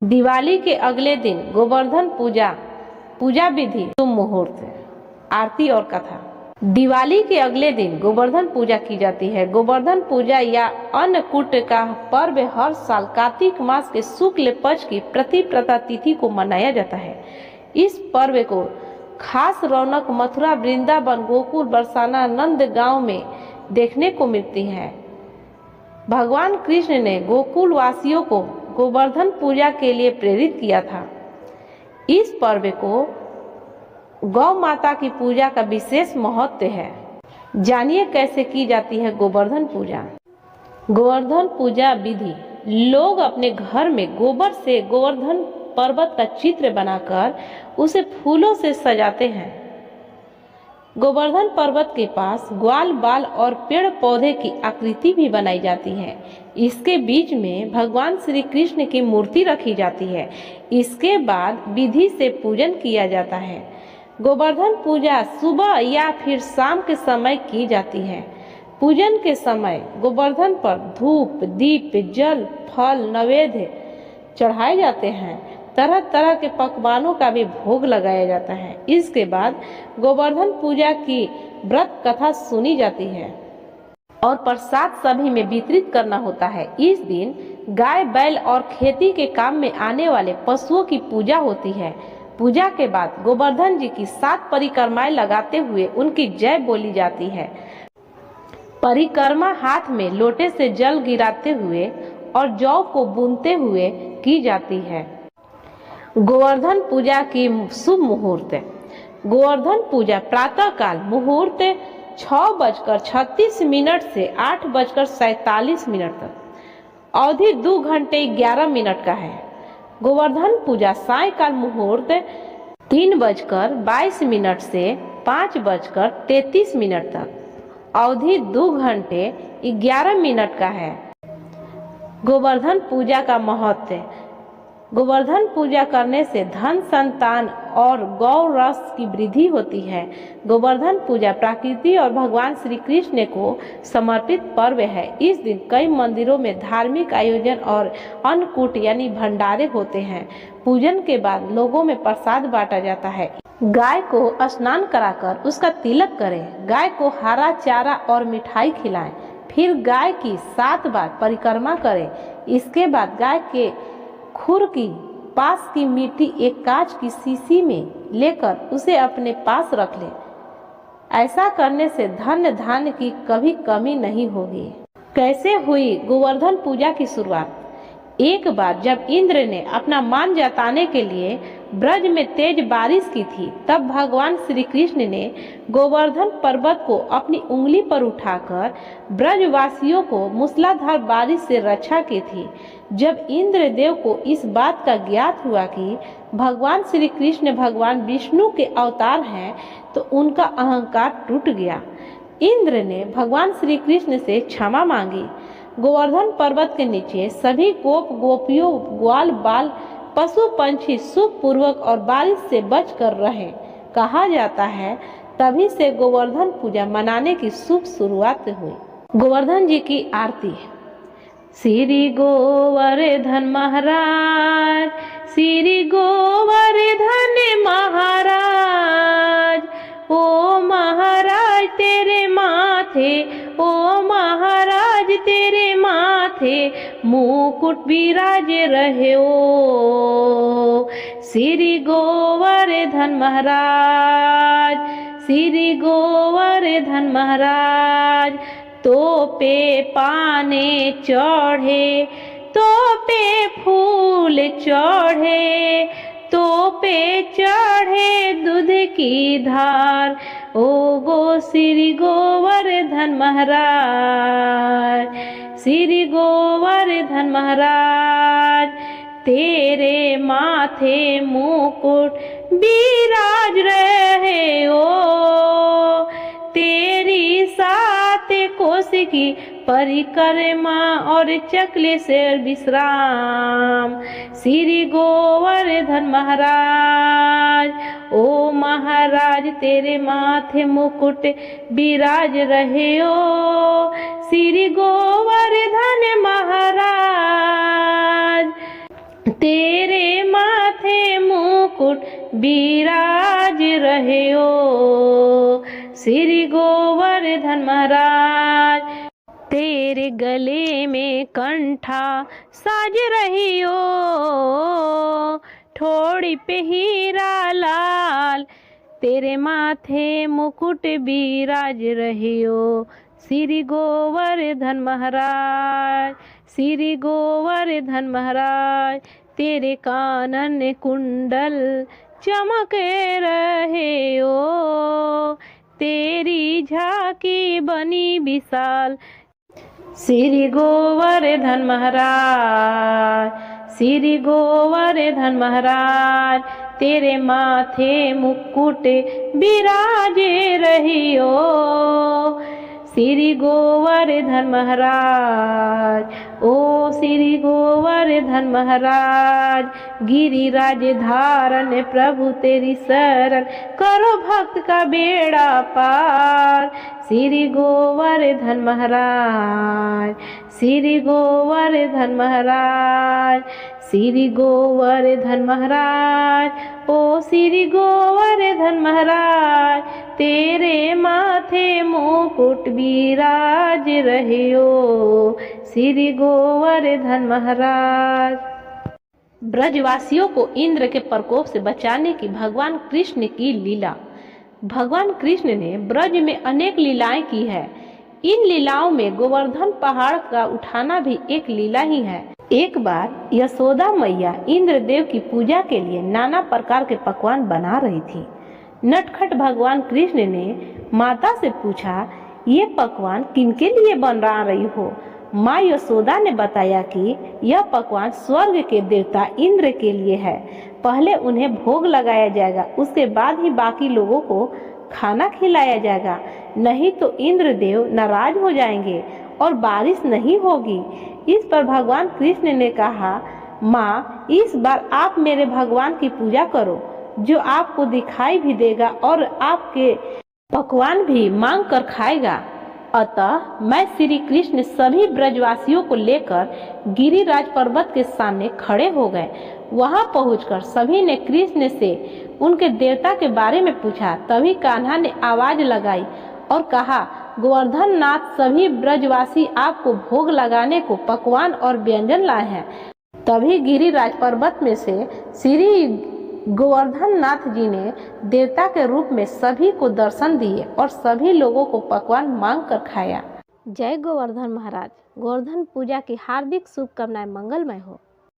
दिवाली के अगले दिन गोवर्धन पूजा विधि शुभ मुहूर्त। आरती और कथा। दिवाली के अगले दिन गोवर्धन पूजा की जाती है। गोवर्धन पूजा या अन्नकूट का पर्व हर साल कार्तिक मास के शुक्ल पक्ष की प्रतिपदा तिथि को मनाया जाता है। इस पर्व को खास रौनक मथुरा, वृंदावन, गोकुल, बरसाना, नंद गांव में देखने को मिलती है। भगवान कृष्ण ने गोकुल वासियों को गोवर्धन पूजा के लिए प्रेरित किया था। इस पर्व को गौ माता की पूजा का विशेष महत्व है। जानिए कैसे की जाती है गोवर्धन पूजा। गोवर्धन पूजा विधि। लोग अपने घर में गोबर से गोवर्धन पर्वत का चित्र बनाकर उसे फूलों से सजाते हैं। गोवर्धन पर्वत के पास ग्वाल बाल और पेड़ पौधे की आकृति भी बनाई जाती है। इसके बीच में भगवान श्री कृष्ण की मूर्ति रखी जाती है। इसके बाद विधि से पूजन किया जाता है। गोवर्धन पूजा सुबह या फिर शाम के समय की जाती है। पूजन के समय गोवर्धन पर धूप, दीप, जल, फल, नैवेद्य चढ़ाए जाते हैं। तरह तरह के पकवानों का भी भोग लगाया जाता है। इसके बाद गोवर्धन पूजा की व्रत कथा सुनी जाती है और प्रसाद सभी में वितरित करना होता है। इस दिन गाय, बैल और खेती के काम में आने वाले पशुओं की पूजा होती है। पूजा के बाद गोवर्धन जी की 7 परिक्रमाएं लगाते हुए उनकी जय बोली जाती है। परिक्रमा हाथ में लोटे से जल गिराते हुए और जौ को बुनते हुए की जाती है। गोवर्धन पूजा की शुभ मुहूर्त। गोवर्धन पूजा प्रातः काल मुहूर्त 6:36 से 8:47 तक। अवधि 2 घंटे 11 मिनट का है। गोवर्धन पूजा सायकाल मुहूर्त 3:22 से 5:33 तक। अवधि 2 घंटे 11 मिनट का है। गोवर्धन पूजा का महत्व। गोवर्धन पूजा करने से धन, संतान और गौ रस की वृद्धि होती है। गोवर्धन पूजा प्रकृति और भगवान श्री कृष्ण को समर्पित पर्व है। इस दिन कई मंदिरों में धार्मिक आयोजन और अन्नकूट यानी भंडारे होते हैं। पूजन के बाद लोगों में प्रसाद बांटा जाता है। गाय को स्नान कराकर उसका तिलक करें। गाय को हरा चारा और मिठाई खिलाएं। फिर गाय की 7 बार परिक्रमा करें। इसके बाद गाय के खुर की पास की मिट्टी एक कांच की शीशी में लेकर उसे अपने पास रख ले। ऐसा करने से धन धान्य की कभी कमी नहीं होगी। कैसे हुई गोवर्धन पूजा की शुरुआत? एक बार जब इंद्र ने अपना मान जताने के लिए ब्रज में तेज बारिश की थी, तब भगवान श्री कृष्ण ने गोवर्धन पर्वत को अपनी उंगली पर उठाकर ब्रजवासियों को मूसलाधार बारिश से रक्षा की थी। जब इंद्र देव को इस बात का ज्ञात हुआ कि भगवान श्री कृष्ण भगवान विष्णु के अवतार हैं, तो उनका अहंकार टूट गया। इंद्र ने भगवान श्री कृष्ण से क्षमा मांगी। गोवर्धन पर्वत के नीचे सभी गोप गोपियों, ग्वाल बाल, पशु पंछी सुख पूर्वक और बारिश से बच कर रहे कहा जाता है। तभी से गोवर्धन पूजा मनाने की शुभ शुरुआत हुई। गोवर्धन जी की आरती। श्री गोवर्धन महाराज, श्री गोवर्धन महाराज, ओ महाराज तेरे माथे, ओ महाराज तेरे माथे मुकुट विराज रहे ओ। श्री गोवर्धन महाराज, श्री गोवर्धन महाराज, तो पे पाने चढ़े, तो पे फूल चढ़े, तो पे चढ़े दूध की धार, ओ गो श्री गोवर्धन महाराज, श्री गोवर्धन महाराज, तेरे माथे मुकुट विराज रहे ओ। तेरी 7 कोस की परिक्रमा और चक्ले से विश्राम। श्री गोवर्धन महाराज, ओ महाराज तेरे माथे मुकुट विराज रहे ओ। श्री गोवर्धन महाराज, तेरे माथे मुकुट बिराज रहे ओ श्री गोवर्धन महाराज। तेरे गले में कंठा साज रही हो, ठोड़ी पे हीरा लाल, तेरे माथे मुकुट बिराज रही हो श्री गोवर्धन महाराज, श्री गोवर्धन महाराज। तेरे कानन कुंडल चमक रहे हो, तेरी झांकी बनी विशाल श्री गोवर्धन महाराज, श्री गोवर्धन महाराज। तेरे माथे मुकुट बिराजे रही हो श्री गोवर्धन महाराज, ओ श्री गोवर्धन महाराज। गिरिराज धारण प्रभु तेरी शरण, करो भक्त का बेड़ा पार श्री गोवर्धन महाराज, श्री गोवर्धन महाराज, श्री गोवर्धन महाराज, ओ श्री गोवर्धन महाराज। तेरे माथे मुकुट बिराज रहे हो श्री गोवर्धन महाराज। ब्रजवासियों को इंद्र के प्रकोप से बचाने की भगवान कृष्ण की लीला। भगवान कृष्ण ने ब्रज में अनेक लीलाएं की है। इन लीलाओं में गोवर्धन पहाड़ का उठाना भी एक लीला ही है। एक बार यशोदा मैया इंद्रदेव की पूजा के लिए नाना प्रकार के पकवान बना रही थी। नटखट भगवान कृष्ण ने माता से पूछा, ये पकवान किनके लिए बना रही हो? माँ यशोदा ने बताया कि यह पकवान स्वर्ग के देवता इंद्र के लिए है। पहले उन्हें भोग लगाया जाएगा, उसके बाद ही बाकी लोगों को खाना खिलाया जाएगा, नहीं तो इंद्रदेव नाराज हो जाएंगे और बारिश नहीं होगी। इस पर भगवान कृष्ण ने कहा, माँ इस बार आप मेरे भगवान की पूजा करो, जो आपको दिखाई भी देगा और आपके पकवान भी मांग कर खाएगा। अतः मैं श्री कृष्ण सभी ब्रजवासियों को लेकर गिरिराज पर्वत के सामने खड़े हो गए। वहां पहुंचकर सभी ने कृष्ण से उनके देवता के बारे में पूछा। तभी कान्हा ने आवाज लगाई और कहा, गोवर्धन नाथ सभी ब्रजवासी आपको भोग लगाने को पकवान और व्यंजन लाए हैं। तभी गिरिराज पर्वत में से श्री गोवर्धन नाथ जी ने देवता के रूप में सभी को दर्शन दिए और सभी लोगों को पकवान मांग कर खाया। जय गोवर्धन महाराज। गोवर्धन पूजा की हार्दिक शुभकामनाएं मंगलमय हो।